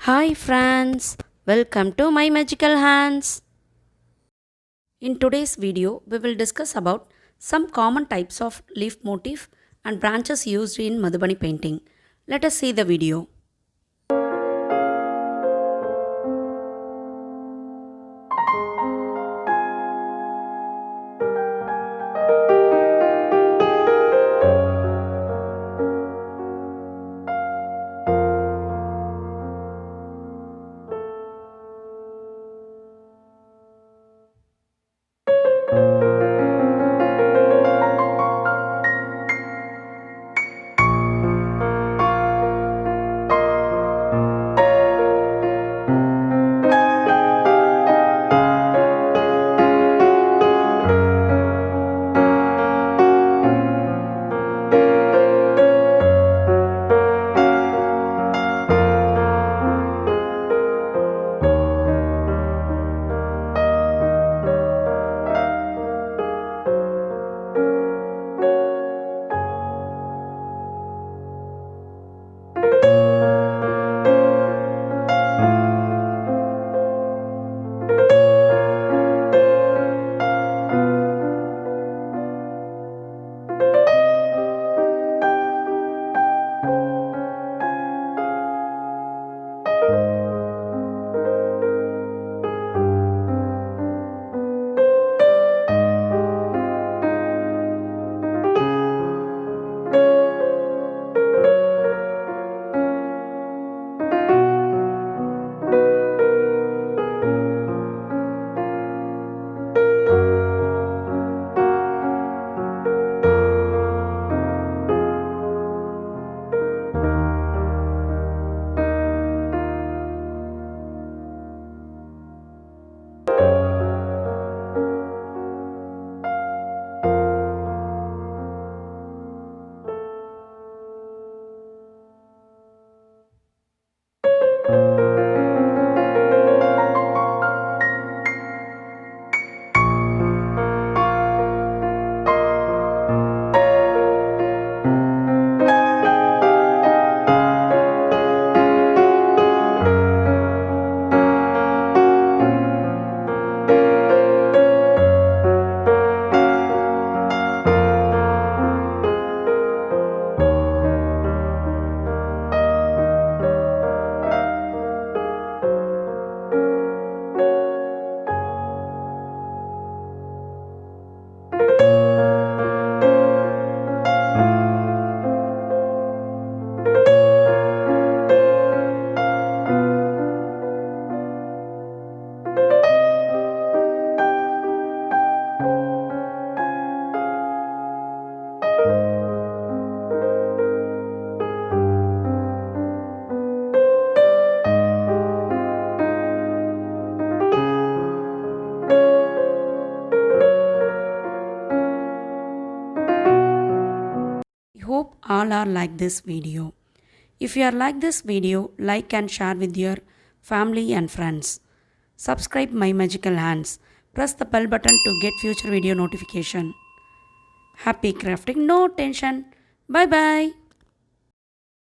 Hi friends, welcome to my magical hands. In today's video, we will discuss about some common types of leaf motif and branches used in Madhubani painting. Let us see the video. Hope all are like this video. If you are like this video, like and share with your family and friends. Subscribe my magical hands. Press the bell button to get future video notification. Happy crafting, no tension. Bye bye.